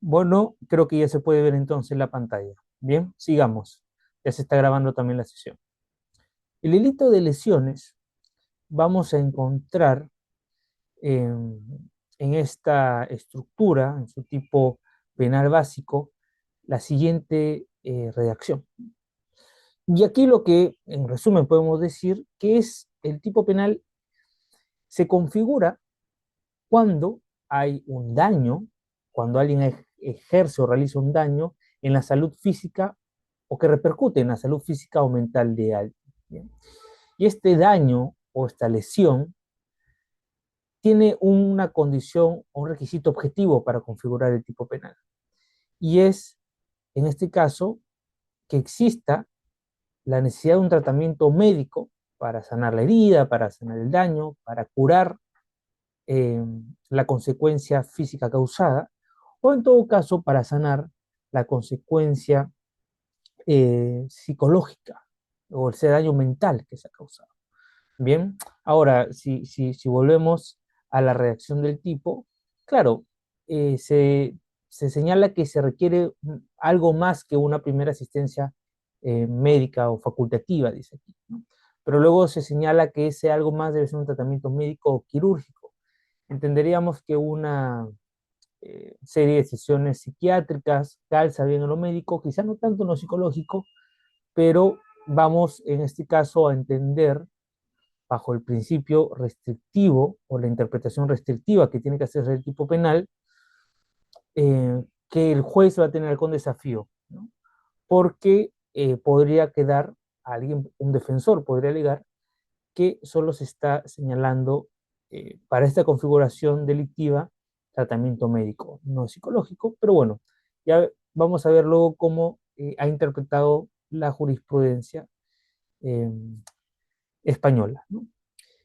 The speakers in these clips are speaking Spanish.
Bueno, creo que ya se puede ver entonces la pantalla. Bien, sigamos. Ya se está grabando también la sesión. El delito de lesiones vamos a encontrar en esta estructura, en su tipo penal básico, la siguiente redacción. Y aquí lo que, en resumen, podemos decir que es el tipo penal se configura cuando hay un daño, cuando alguien ejerce o realiza un daño en la salud física o que repercute en la salud física o mental de alguien. ¿Bien? Y este daño o esta lesión tiene una condición o un requisito objetivo para configurar el tipo penal. Y es, en este caso, que exista la necesidad de un tratamiento médico para sanar la herida, para sanar el daño, para curar eh, la consecuencia física causada, o en todo caso para sanar la consecuencia psicológica o ese daño mental que se ha causado. Bien, ahora, si volvemos a la redacción del tipo, claro, se señala que se requiere algo más que una primera asistencia médica o facultativa, dice aquí, ¿no? Pero luego se señala que ese algo más debe ser un tratamiento médico o quirúrgico. Entenderíamos que una serie de sesiones psiquiátricas calza bien en lo médico, quizá no tanto en lo psicológico, pero vamos en este caso a entender bajo el principio restrictivo o la interpretación restrictiva que tiene que hacer el tipo penal, que el juez va a tener algún desafío, ¿no? Porque podría quedar alguien, un defensor podría alegar que solo se está señalando para esta configuración delictiva tratamiento médico, no psicológico, pero bueno, ya vamos a ver luego cómo ha interpretado la jurisprudencia eh, española, ¿no?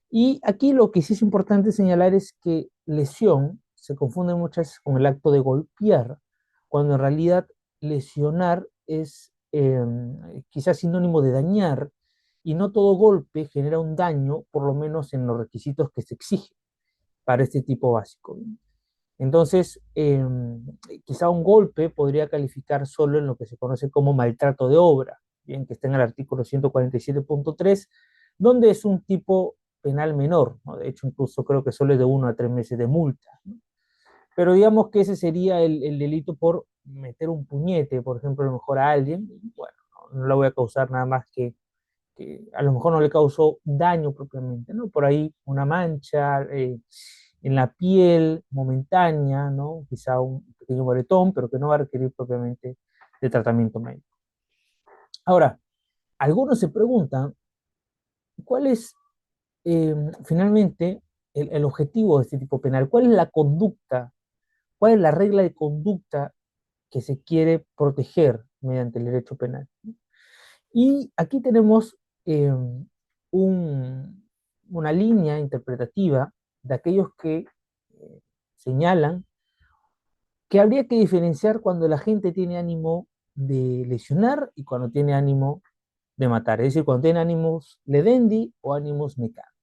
Y aquí lo que sí es importante señalar es que lesión se confunde muchas veces con el acto de golpear, cuando en realidad lesionar es quizás sinónimo de dañar, y no todo golpe genera un daño, por lo menos en los requisitos que se exigen para este tipo básico. Entonces, quizá un golpe podría calificar solo en lo que se conoce como maltrato de obra, bien, que está en el artículo 147.3, donde es un tipo penal menor, ¿no? De hecho, incluso creo que solo es de 1 a 3 meses de multa, ¿no? Pero digamos que ese sería el delito por meter un puñete, por ejemplo, a lo mejor a alguien, y bueno, no le voy a causar nada más que a lo mejor no le causó daño propiamente, ¿no? Por ahí una mancha en la piel momentánea, ¿no? Quizá un pequeño moretón, pero que no va a requerir propiamente de tratamiento médico. Ahora, algunos se preguntan, ¿cuál es finalmente el objetivo de este tipo penal? ¿Cuál es la conducta? ¿Cuál es la regla de conducta que se quiere proteger mediante el derecho penal? Y aquí tenemos un, una línea interpretativa de aquellos que señalan que habría que diferenciar cuando la gente tiene ánimo de lesionar y cuando tiene ánimo de matar, es decir, cuando tiene ánimos ledendi o ánimos mecánicos.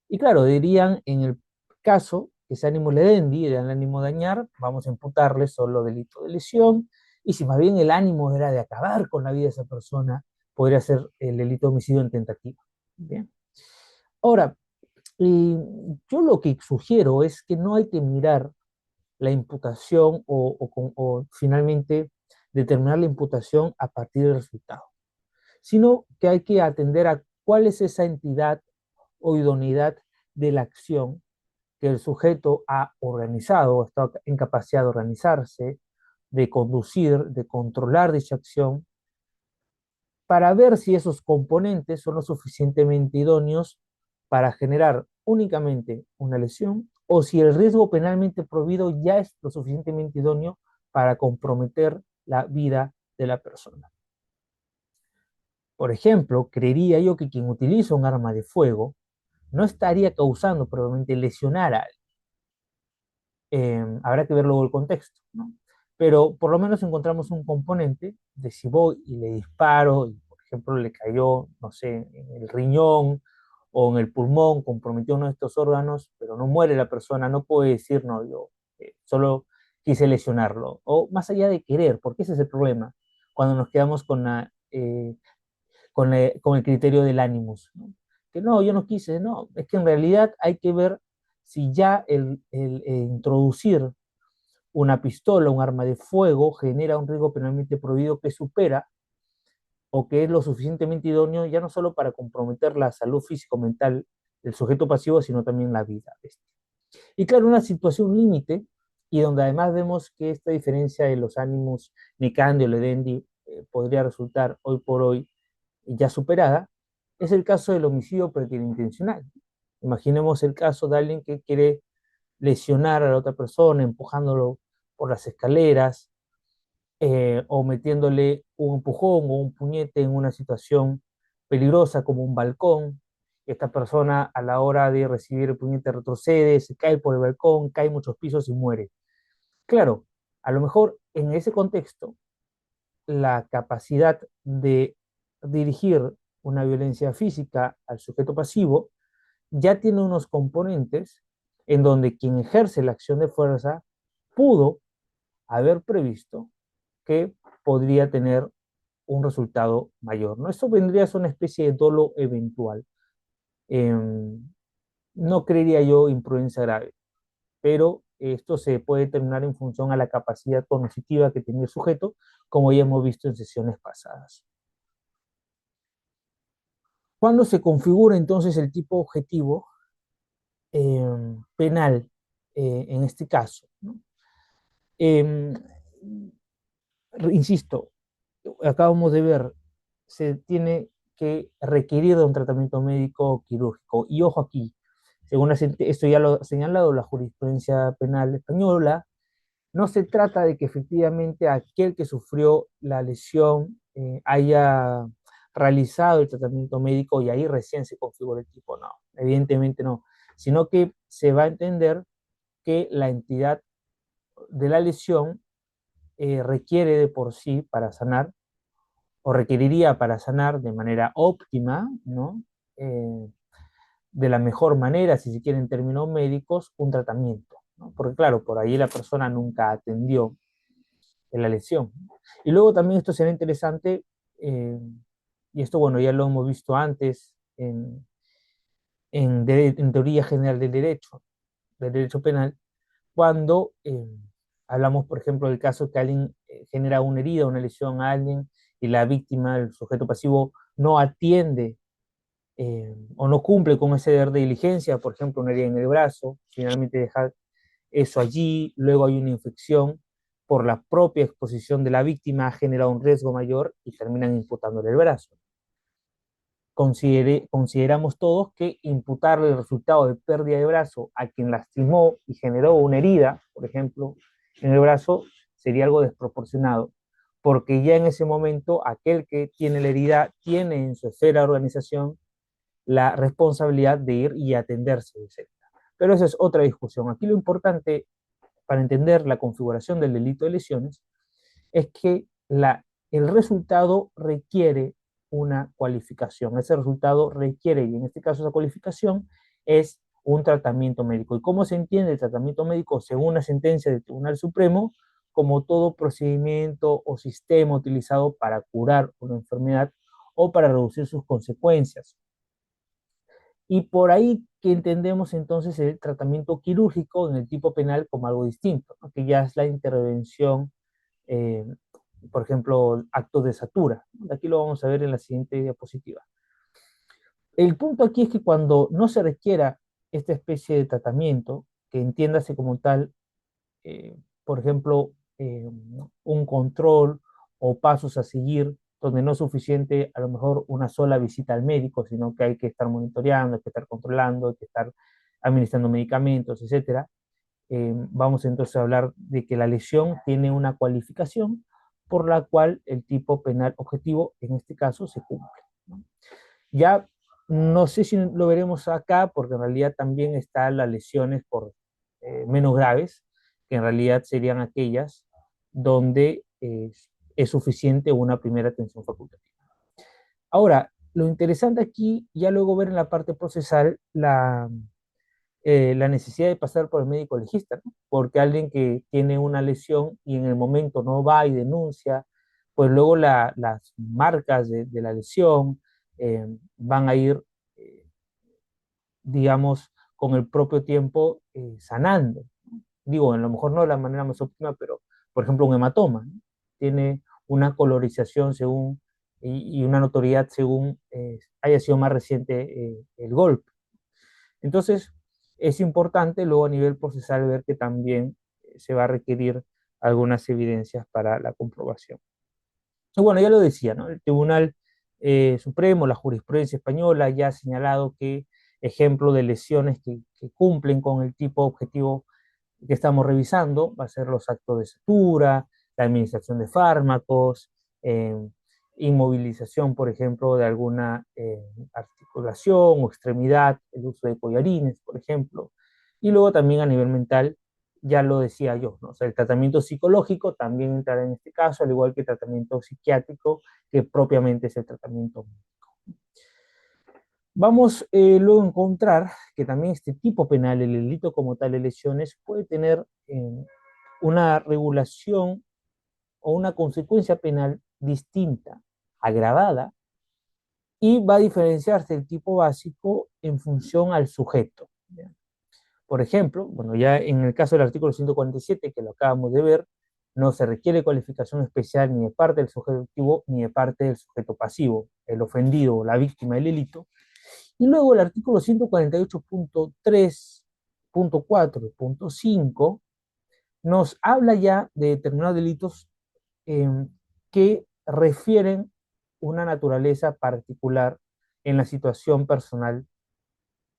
Y claro, dirían en el caso que ese ánimo ledendi era el ánimo de dañar, vamos a imputarle solo delito de lesión, y si más bien el ánimo era de acabar con la vida de esa persona, podría ser el delito de homicidio en tentativa. Bien. Ahora, yo lo que sugiero es que no hay que mirar la imputación o finalmente determinar la imputación a partir del resultado, sino que hay que atender a cuál es esa entidad o idoneidad de la acción que el sujeto ha organizado, está en capacidad de organizarse, de conducir, de controlar dicha acción, para ver si esos componentes son lo suficientemente idóneos para generar únicamente una lesión o si el riesgo penalmente prohibido ya es lo suficientemente idóneo para comprometer la vida de la persona. Por ejemplo, creería yo que quien utiliza un arma de fuego no estaría causando probablemente lesionar a alguien. Habrá que ver luego el contexto, ¿no? Pero por lo menos encontramos un componente de si voy y le disparo y, por ejemplo, le cayó, no sé, en el riñón o en el pulmón, comprometió uno de estos órganos, pero no muere la persona, no puede decir, no, yo solo quise lesionarlo, o más allá de querer, porque ese es el problema, cuando nos quedamos con el criterio del ánimos, ¿no? Que no, yo no quise, no, es que en realidad hay que ver si ya el introducir una pistola, un arma de fuego, genera un riesgo penalmente prohibido que supera o que es lo suficientemente idóneo ya no solo para comprometer la salud físico-mental del sujeto pasivo, sino también la vida. Y claro, una situación límite, y donde además vemos que esta diferencia de los ánimos Nicandro y Ledendi podría resultar hoy por hoy ya superada, es el caso del homicidio preterintencional. Imaginemos el caso de alguien que quiere lesionar a la otra persona, empujándolo por las escaleras, o metiéndole un empujón o un puñete en una situación peligrosa como un balcón. Esta persona a la hora de recibir el puñete retrocede, se cae por el balcón, cae muchos pisos y muere. Claro, a lo mejor en ese contexto, la capacidad de dirigir una violencia física al sujeto pasivo ya tiene unos componentes en donde quien ejerce la acción de fuerza pudo haber previsto que podría tener un resultado mayor, ¿no? Esto vendría a ser una especie de dolo eventual. Eh, no creería yo imprudencia grave, pero esto se puede determinar en función a la capacidad cognitiva que tenía el sujeto, como ya hemos visto en sesiones pasadas. ¿Cuándo se configura entonces el tipo objetivo penal en este caso? ¿No? Eh, Insisto, acabamos de ver, se tiene que requerir de un tratamiento médico quirúrgico. Y ojo aquí, según esto ya lo ha señalado la jurisprudencia penal española, no se trata de que efectivamente aquel que sufrió la lesión haya realizado el tratamiento médico y ahí recién se configura el tipo, no, evidentemente no, sino que se va a entender que la entidad de la lesión requiere de por sí para sanar o requeriría para sanar de manera óptima, ¿no? De la mejor manera, si se quiere en términos médicos, un tratamiento, ¿no? Porque claro, por ahí la persona nunca atendió en la lesión. Y luego también esto será interesante, eh, y esto bueno, ya lo hemos visto antes en teoría general del derecho penal, cuando hablamos, por ejemplo, del caso que alguien genera una herida, una lesión a alguien, y la víctima, el sujeto pasivo, no atiende o no cumple con ese deber de diligencia, por ejemplo, una herida en el brazo, finalmente deja eso allí, luego hay una infección por la propia exposición de la víctima, ha generado un riesgo mayor y terminan imputándole el brazo. Consideramos todos que imputarle el resultado de pérdida de brazo a quien lastimó y generó una herida, por ejemplo, en el brazo, sería algo desproporcionado, porque ya en ese momento aquel que tiene la herida tiene en su esfera de organización la responsabilidad de ir y atenderse de cerca. Pero esa es otra discusión. Aquí lo importante para entender la configuración del delito de lesiones es que el resultado requiere una cualificación. Ese resultado requiere, y en este caso esa cualificación es un tratamiento médico. ¿Y cómo se entiende el tratamiento médico según la sentencia del Tribunal Supremo? Como todo procedimiento o sistema utilizado para curar una enfermedad o para reducir sus consecuencias. Y por ahí que entendemos entonces el tratamiento quirúrgico en el tipo penal como algo distinto, ¿no? Que ya es la intervención, eh, por ejemplo, actos de satura. Aquí lo vamos a ver en la siguiente diapositiva. El punto aquí es que cuando no se requiera esta especie de tratamiento, que entiéndase como tal, por ejemplo, un control o pasos a seguir, donde no es suficiente a lo mejor una sola visita al médico, sino que hay que estar monitoreando, hay que estar controlando, hay que estar administrando medicamentos, etcétera. Vamos entonces a hablar de que la lesión tiene una cualificación por la cual el tipo penal objetivo, en este caso, se cumple, ¿no? Ya no sé si lo veremos acá, porque en realidad también están las lesiones por menos graves, que en realidad serían aquellas donde es suficiente una primera atención facultativa. Ahora, lo interesante aquí, ya luego ver en la parte procesal, la necesidad de pasar por el médico legista, ¿no? Porque alguien que tiene una lesión y en el momento no va y denuncia, pues luego las marcas de la lesión van a ir, eh, digamos, con el propio tiempo sanando. Digo, a lo mejor no de la manera más óptima, pero por ejemplo un hematoma, ¿no? Tiene una colorización según y una notoriedad según haya sido más reciente el golpe. Entonces, es importante luego a nivel procesal ver que también se va a requerir algunas evidencias para la comprobación. Y bueno, ya lo decía, ¿no? El Tribunal Supremo, la jurisprudencia española ya ha señalado que ejemplo de lesiones que cumplen con el tipo objetivo que estamos revisando va a ser los actos de sutura, la administración de fármacos, eh, inmovilización, por ejemplo, de alguna articulación o extremidad, el uso de collarines, por ejemplo. Y luego también a nivel mental, ya lo decía yo, ¿no? O sea, el tratamiento psicológico también entrará en este caso, al igual que el tratamiento psiquiátrico, que propiamente es el tratamiento. Vamos luego a encontrar que también este tipo penal, el delito como tal de lesiones, puede tener una regulación o una consecuencia penal distinta, agravada, y va a diferenciarse el tipo básico en función al sujeto. ¿Ya? Por ejemplo, bueno, ya en el caso del artículo 147, que lo acabamos de ver, no se requiere cualificación especial ni de parte del sujeto activo ni de parte del sujeto pasivo, el ofendido o la víctima del delito. Y luego el artículo 148.3.4.5 nos habla ya de determinados delitos eh, que refieren una naturaleza particular en la situación personal,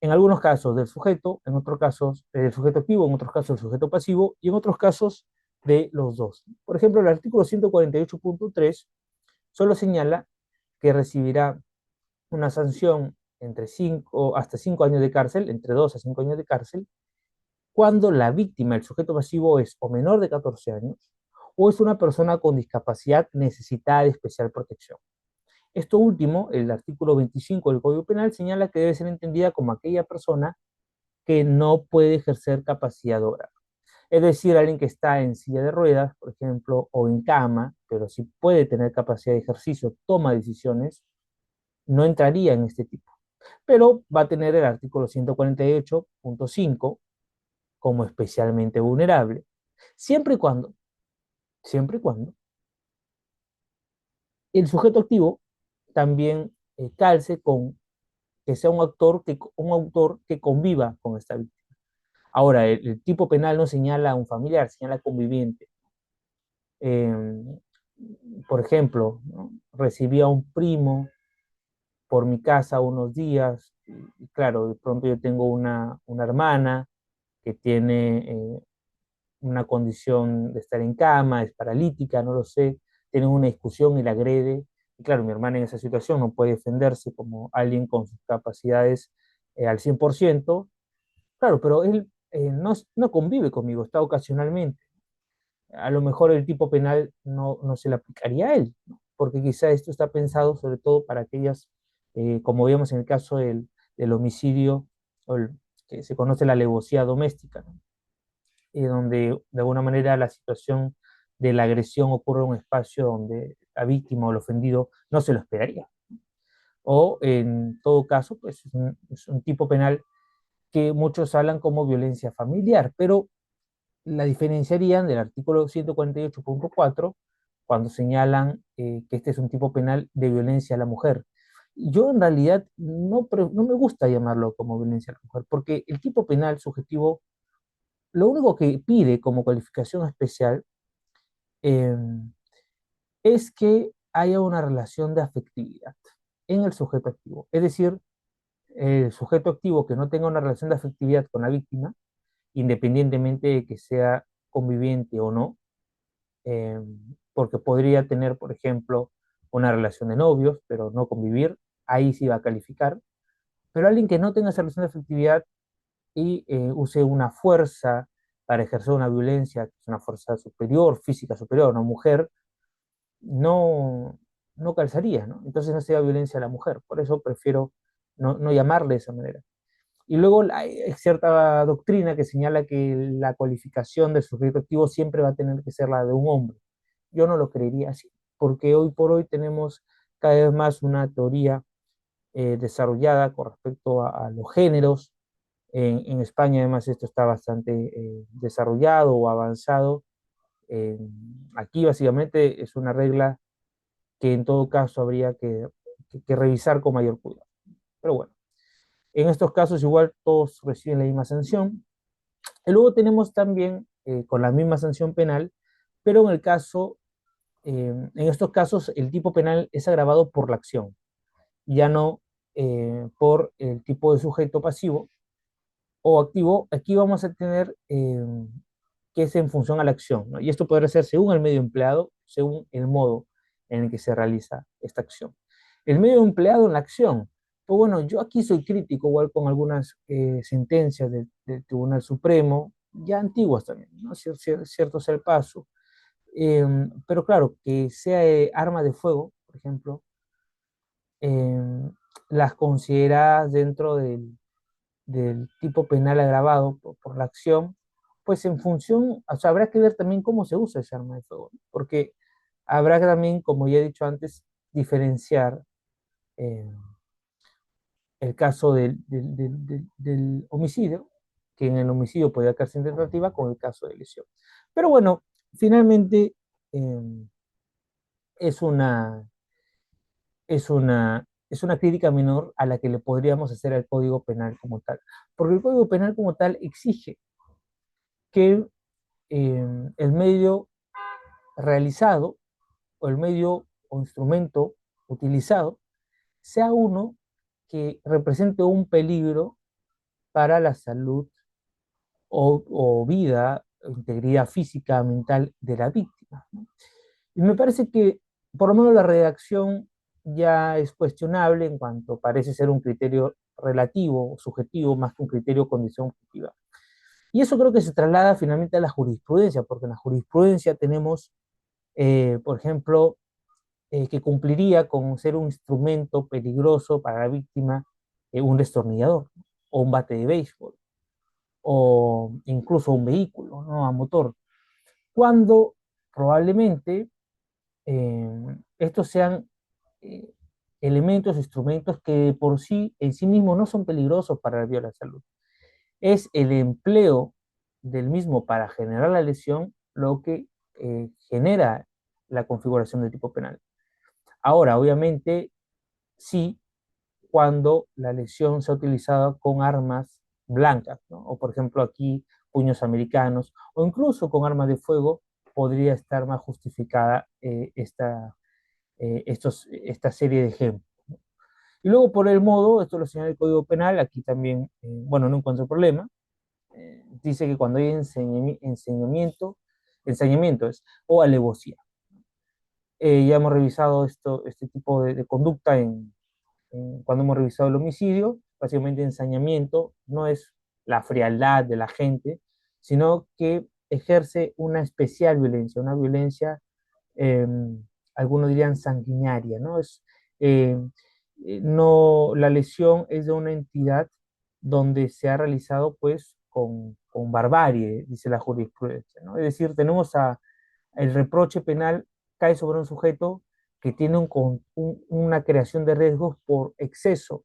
en algunos casos del sujeto, en otros casos del sujeto activo, en otros casos del sujeto pasivo y en otros casos de los dos. Por ejemplo, el artículo 148.3 solo señala que recibirá una sanción entre 5 hasta 5 años de cárcel, entre 2 a 5 años de cárcel, cuando la víctima, el sujeto pasivo, es o menor de 14 años o es una persona con discapacidad necesitada de especial protección. Esto último, el artículo 25 del Código Penal señala que debe ser entendida como aquella persona que no puede ejercer capacidad oral. Es decir, alguien que está en silla de ruedas, por ejemplo, o en cama, pero sí puede tener capacidad de ejercicio, toma decisiones, no entraría en este tipo. Pero va a tener el artículo 148.5 como especialmente vulnerable, siempre y cuando, siempre y cuando el sujeto activo también calce con que sea un autor que conviva con esta víctima. Ahora, el tipo penal no señala a un familiar, señala conviviente. Eh, por ejemplo, ¿no? Recibí a un primo por mi casa unos días, y claro, de pronto yo tengo una hermana que tiene una condición de estar en cama, es paralítica, no lo sé, tienen una discusión y la agrede. Y claro, mi hermana en esa situación no puede defenderse como alguien con sus capacidades al 100%, claro, pero él no convive conmigo, está ocasionalmente. A lo mejor el tipo penal no se le aplicaría a él, ¿no? Porque quizá esto está pensado sobre todo para aquellas, como vemos en el caso del homicidio, o que se conoce la alevosía doméstica, ¿no? Donde de alguna manera la situación de la agresión ocurre en un espacio donde la víctima o el ofendido no se lo esperaría. O en todo caso, pues es un tipo penal que muchos hablan como violencia familiar, pero la diferenciarían del artículo 148.4 cuando señalan que este es un tipo penal de violencia a la mujer. Yo en realidad no me gusta llamarlo como violencia a la mujer, porque el tipo penal subjetivo lo único que pide como cualificación especial eh, es que haya una relación de afectividad en el sujeto activo. Es decir, el sujeto activo que no tenga una relación de afectividad con la víctima, independientemente de que sea conviviente o no, eh, porque podría tener, por ejemplo, una relación de novios, pero no convivir, ahí sí va a calificar, pero alguien que no tenga esa relación de afectividad y use una fuerza para ejercer una violencia, que es una fuerza superior, física superior a una mujer, no calzaría, ¿no? Entonces no sería violencia a la mujer, por eso prefiero no llamarle de esa manera. Y luego hay cierta doctrina que señala que la cualificación del sujeto activo siempre va a tener que ser la de un hombre. Yo no lo creería así, porque hoy por hoy tenemos cada vez más una teoría desarrollada con respecto a los géneros. En España además esto está bastante desarrollado o avanzado. Eh, Aquí básicamente es una regla que en todo caso habría que revisar con mayor cuidado. Pero bueno, en estos casos igual todos reciben la misma sanción. Y luego tenemos también con la misma sanción penal, pero en estos casos el tipo penal es agravado por la acción, ya no por el tipo de sujeto pasivo o activo. Aquí vamos a tener que es en función a la acción, ¿no? Y esto podrá ser según el medio empleado, según el modo en el que se realiza esta acción. El medio empleado en la acción, pues bueno, yo aquí soy crítico igual con algunas sentencias del Tribunal Supremo, ya antiguas también, ¿no? Cierto es el paso. Pero claro, que sea arma de fuego, por ejemplo, eh, las consideradas dentro del tipo penal agravado por la acción, pues en función, o sea, habrá que ver también cómo se usa ese arma de fuego, ¿no? Porque habrá que también, como ya he dicho antes, diferenciar eh, el caso del homicidio, que en el homicidio podría caer sin tentativa, con el caso de lesión. Pero bueno, finalmente eh, es una, es una crítica menor a la que le podríamos hacer al Código Penal como tal, porque el Código Penal como tal exige que el medio realizado o el medio o instrumento utilizado sea uno que represente un peligro para la salud o vida, o integridad física, mental de la víctima, ¿no? Y me parece que por lo menos la redacción ya es cuestionable en cuanto parece ser un criterio relativo, subjetivo, más que un criterio condición objetiva. Y eso creo que se traslada finalmente a la jurisprudencia, porque en la jurisprudencia tenemos, por ejemplo, que cumpliría con ser un instrumento peligroso para la víctima, un destornillador o un bate de béisbol o incluso un vehículo, ¿no? A motor, cuando probablemente estos sean eh, elementos, instrumentos que por sí, en sí mismos no son peligrosos para la vida de la salud. Es el empleo del mismo para generar la lesión lo que genera la configuración del tipo penal. Ahora, obviamente, sí, cuando la lesión se ha utilizado con armas blancas, ¿no? O por ejemplo aquí puños americanos, o incluso con armas de fuego, podría estar más justificada esta serie de ejemplos. Y luego por el modo, esto lo señala el Código Penal, aquí también, bueno, no encuentro problema, dice que cuando hay ensañamiento es, o alevosía. Ya hemos revisado este tipo de conducta cuando hemos revisado el homicidio, básicamente ensañamiento no es la frialdad de la gente, sino que ejerce una especial violencia, una violencia, eh, algunos dirían sanguinaria, ¿no? Eh, no, la lesión es de una entidad donde se ha realizado pues con barbarie, dice la jurisprudencia, ¿no? Es decir, el reproche penal cae sobre un sujeto que tiene una creación de riesgos por exceso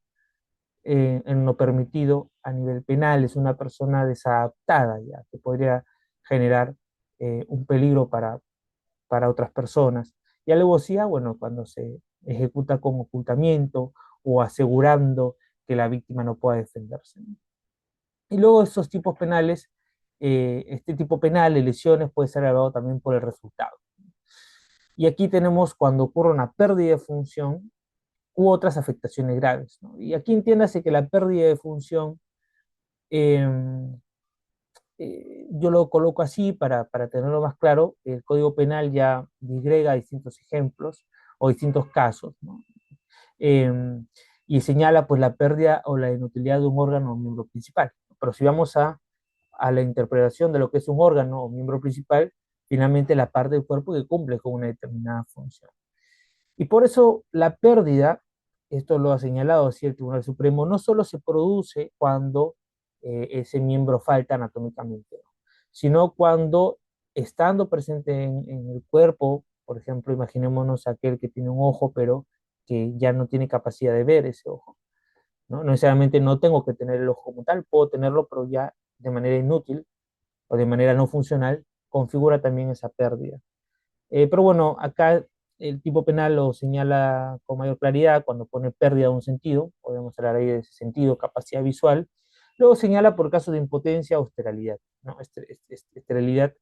en lo permitido a nivel penal, es una persona desadaptada ya, que podría generar un peligro para otras personas. Y alevosía, bueno, cuando se ejecuta con ocultamiento o asegurando que la víctima no pueda defenderse, ¿no? Y luego esos tipos penales, este tipo penal de lesiones puede ser agravado también por el resultado. Y aquí tenemos cuando ocurre una pérdida de función u otras afectaciones graves, ¿no? Y aquí entiéndase que la pérdida de función, eh, yo lo coloco así para tenerlo más claro, el Código Penal ya digrega distintos ejemplos o distintos casos, ¿no? Eh, y señala pues la pérdida o la inutilidad de un órgano o miembro principal. Pero si vamos a la interpretación de lo que es un órgano o miembro principal, finalmente la parte del cuerpo que cumple con una determinada función. Y por eso la pérdida esto lo ha señalado así el Tribunal Supremo, no solo se produce cuando ese miembro falta anatómicamente, ¿no? Sino cuando estando presente en el cuerpo, por ejemplo, imaginémonos aquel que tiene un ojo, pero que ya no tiene capacidad de ver ese ojo, ¿no? No necesariamente no tengo que tener el ojo como tal, puedo tenerlo, pero ya de manera inútil o de manera no funcional, configura también esa pérdida. Pero bueno, acá el tipo penal lo señala con mayor claridad cuando pone pérdida de un sentido, podemos hablar ahí de ese sentido, capacidad visual. Luego señala por casos de impotencia o esterilidad, ¿no? Esterilidad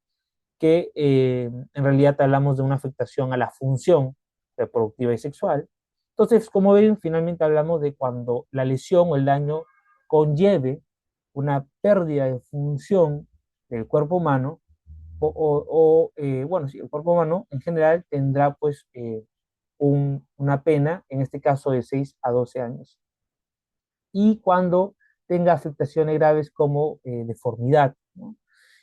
que en realidad hablamos de una afectación a la función reproductiva y sexual. Entonces, como ven, finalmente hablamos de cuando la lesión o el daño conlleve una pérdida de función del cuerpo humano bueno, sí, el cuerpo humano en general tendrá pues una pena, en este caso de 6 a 12 años. Y cuando tenga afectaciones graves como deformidad, ¿no?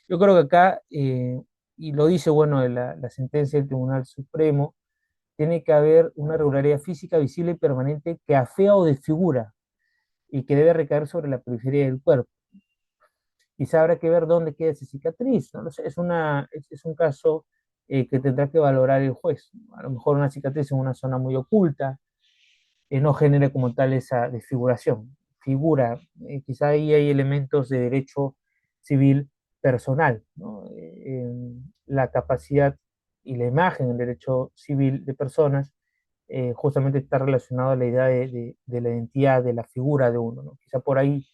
Yo creo que acá, y lo dice, bueno, la sentencia del Tribunal Supremo, tiene que haber una regularidad física visible y permanente que afea o desfigura y que debe recaer sobre la periferia del cuerpo. Quizá habrá que ver dónde queda esa cicatriz, ¿no? No sé, es un caso que tendrá que valorar el juez. A lo mejor una cicatriz en una zona muy oculta no genere como tal esa desfiguración. Figura, quizá ahí hay elementos de derecho civil personal, ¿no? La capacidad y la imagen en derecho civil de personas justamente está relacionado a la idea de la identidad, de la figura de uno, ¿no? Quizá por ahí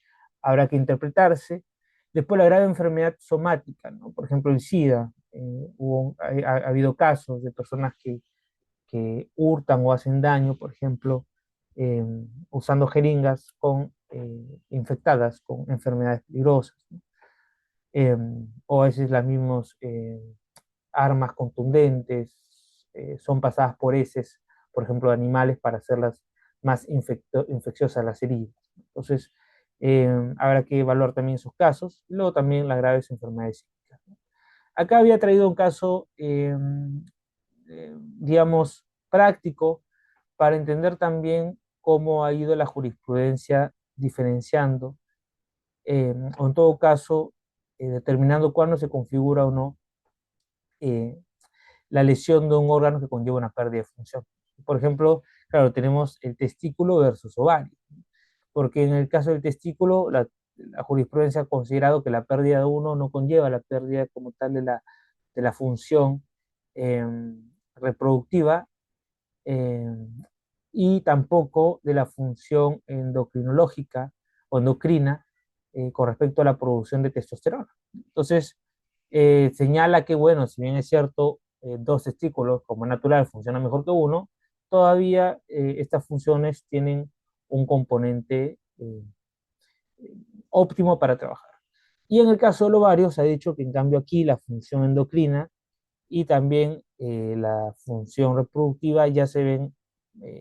habrá que interpretarse. Después la grave enfermedad somática, ¿no? Por ejemplo, el SIDA. Ha habido casos de personas que hurtan o hacen daño, por ejemplo, eh, usando jeringas infectadas con enfermedades peligrosas, ¿no? O a veces las mismas armas contundentes son pasadas por heces, por ejemplo, de animales para hacerlas más infecciosas las heridas. Entonces, habrá que evaluar también esos casos, y luego también las graves enfermedades psíquicas, ¿no? Acá había traído un caso, digamos, práctico para entender también cómo ha ido la jurisprudencia diferenciando, o en todo caso, determinando cuándo se configura o no eh, la lesión de un órgano que conlleva una pérdida de función. Por ejemplo, claro, tenemos el testículo versus ovario, porque en el caso del testículo, la jurisprudencia ha considerado que la pérdida de uno no conlleva la pérdida como tal de la función eh, reproductiva, eh, y tampoco de la función endocrinológica o endocrina con respecto a la producción de testosterona. Entonces, señala que, bueno, si bien es cierto, dos testículos como natural funcionan mejor que uno, todavía estas funciones tienen un componente óptimo para trabajar. Y en el caso del ovario se ha dicho que en cambio aquí la función endocrina y también la función reproductiva ya se ven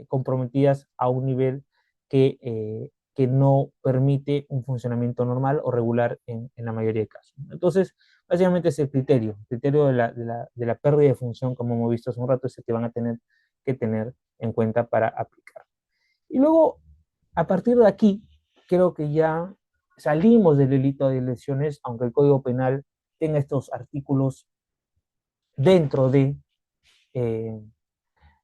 comprometidas a un nivel que no permite un funcionamiento normal o regular en la mayoría de casos. Entonces, básicamente es el criterio de la pérdida de función, como hemos visto hace un rato, es el que van a tener que tener en cuenta para aplicar. Y luego, a partir de aquí, creo que ya salimos del delito de lesiones, aunque el Código Penal tenga estos artículos dentro eh,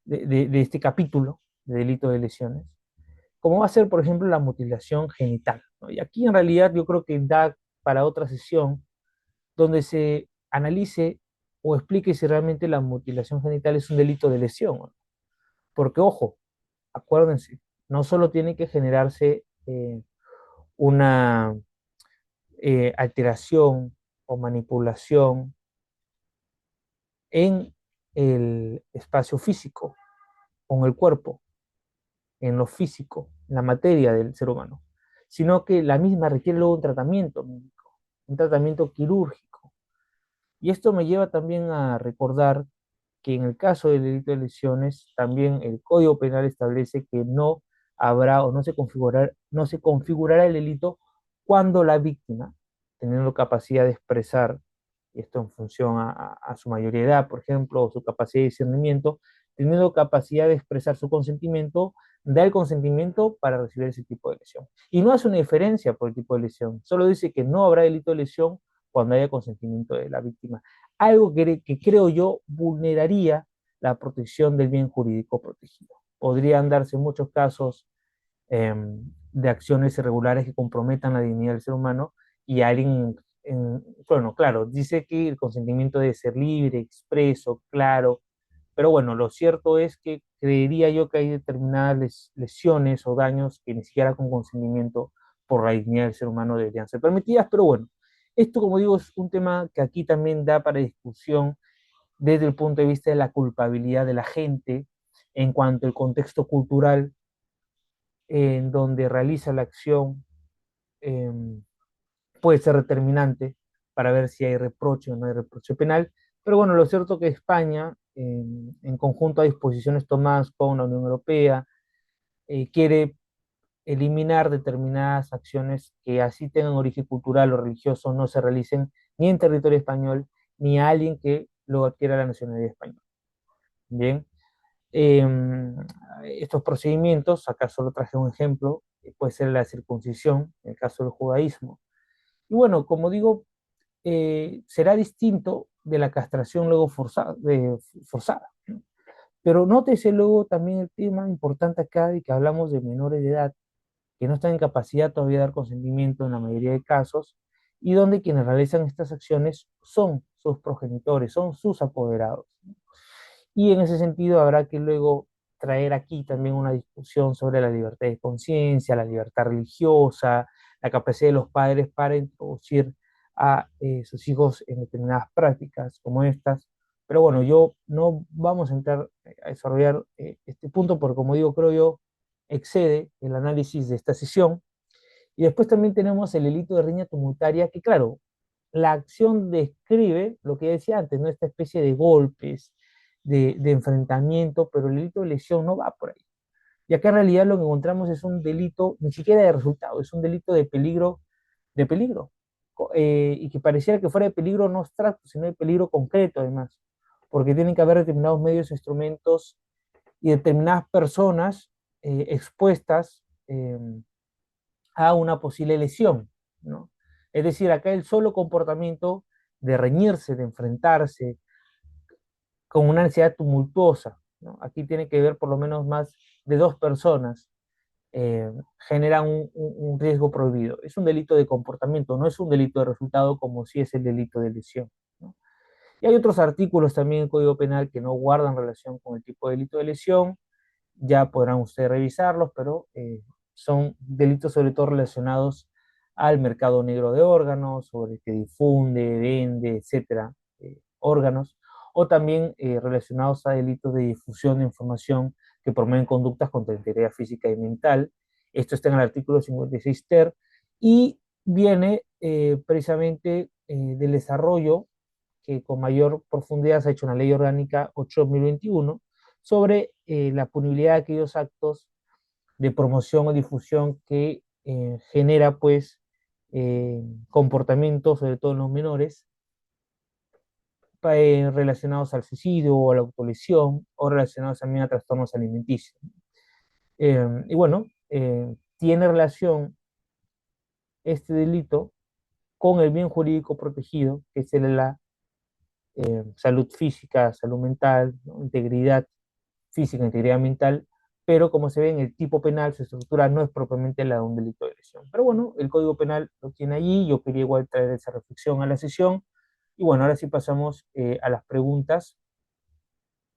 de este capítulo de delito de lesiones, como va a ser, por ejemplo, la mutilación genital, ¿no? Y aquí en realidad yo creo que da para otra sesión donde se analice o explique si realmente la mutilación genital es un delito de lesión, ¿no? Porque, ojo, acuérdense, no solo tiene que generarse una alteración o manipulación en el espacio físico, con el cuerpo, en lo físico, en la materia del ser humano, sino que la misma requiere luego un tratamiento médico, un tratamiento quirúrgico. Y esto me lleva también a recordar que en el caso del delito de lesiones, también el Código Penal establece que no habrá o no se configurará el delito cuando la víctima, teniendo capacidad de expresar, y esto en función a su mayoría de edad, por ejemplo, o su capacidad de discernimiento, teniendo capacidad de expresar su consentimiento, da el consentimiento para recibir ese tipo de lesión. Y no hace una diferencia por el tipo de lesión, solo dice que no habrá delito de lesión cuando haya consentimiento de la víctima. Algo que creo yo vulneraría la protección del bien jurídico protegido. Podrían darse muchos casos eh, de acciones irregulares que comprometan la dignidad del ser humano y alguien, bueno, claro, dice que el consentimiento debe ser libre, expreso, claro, pero bueno, lo cierto es que creería yo que hay determinadas lesiones o daños que ni siquiera con consentimiento por la dignidad del ser humano deberían ser permitidas, pero bueno, esto como digo es un tema que aquí también da para discusión desde el punto de vista de la culpabilidad de la gente en cuanto al contexto cultural en donde realiza la acción eh, puede ser determinante para ver si hay reproche o no hay reproche penal. Pero bueno, lo cierto es que España, en conjunto a disposiciones tomadas con la Unión Europea, quiere eliminar determinadas acciones que así tengan origen cultural o religioso no se realicen ni en territorio español ni a alguien que luego adquiera la nacionalidad española. Bien, eh, estos procedimientos, acá solo traje un ejemplo, puede ser la circuncisión, en el caso del judaísmo. Y bueno, como digo, será distinto de la castración luego forzada. ¿No? Pero nótese luego también el tema importante acá de que hablamos de menores de edad que no están en capacidad todavía de dar consentimiento en la mayoría de casos y donde quienes realizan estas acciones son sus progenitores, son sus apoderados. Y en ese sentido habrá que luego traer aquí también una discusión sobre la libertad de conciencia, la libertad religiosa, la capacidad de los padres para introducir a sus hijos en determinadas prácticas como estas. Pero bueno, yo no vamos a entrar a desarrollar este punto porque como digo, creo yo, excede el análisis de esta sesión. Y después también tenemos el delito de riña tumultaria, que claro, la acción describe lo que decía antes, ¿no? Esta especie de golpes, de enfrentamiento, pero el delito de lesión no va por ahí. Y acá en realidad lo que encontramos es un delito, ni siquiera de resultado, es un delito de peligro, y que pareciera que fuera de peligro no abstracto, sino de peligro concreto además, porque tienen que haber determinados medios, instrumentos y determinadas personas expuestas a una posible lesión, ¿no? Es decir, acá el solo comportamiento de reñirse, de enfrentarse con una ansiedad tumultuosa, ¿no? Aquí tiene que ver por lo menos más de dos personas, eh, genera un riesgo prohibido. Es un delito de comportamiento, no es un delito de resultado como si es el delito de lesión, ¿no? Y hay otros artículos también en el Código Penal que no guardan relación con el tipo de delito de lesión, ya podrán ustedes revisarlos, pero son delitos sobre todo relacionados al mercado negro de órganos, sobre el que difunde, vende, etcétera, órganos, o también relacionados a delitos de difusión de información que promueven conductas contra la integridad física y mental. Esto está en el artículo 56 ter y viene precisamente del desarrollo que con mayor profundidad se ha hecho en la Ley Orgánica 8/2021 sobre la punibilidad de aquellos actos de promoción o difusión que genera pues comportamientos, sobre todo en los menores, relacionados al suicidio o a la autolesión o relacionados también a trastornos alimenticios. Y bueno, tiene relación este delito con el bien jurídico protegido, que es la salud física, salud mental, ¿no? Integridad física, integridad mental, pero como se ve en el tipo penal, su estructura no es propiamente la de un delito de lesión. Pero bueno, el Código Penal lo tiene allí, yo quería igual traer esa reflexión a la sesión, y bueno, ahora sí pasamos a las preguntas,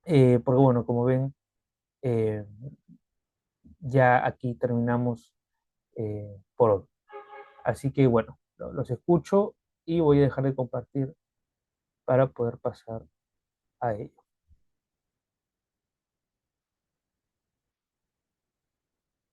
porque bueno, como ven, eh, ya aquí terminamos por hoy. Así que bueno, los escucho y voy a dejar de compartir para poder pasar a ello.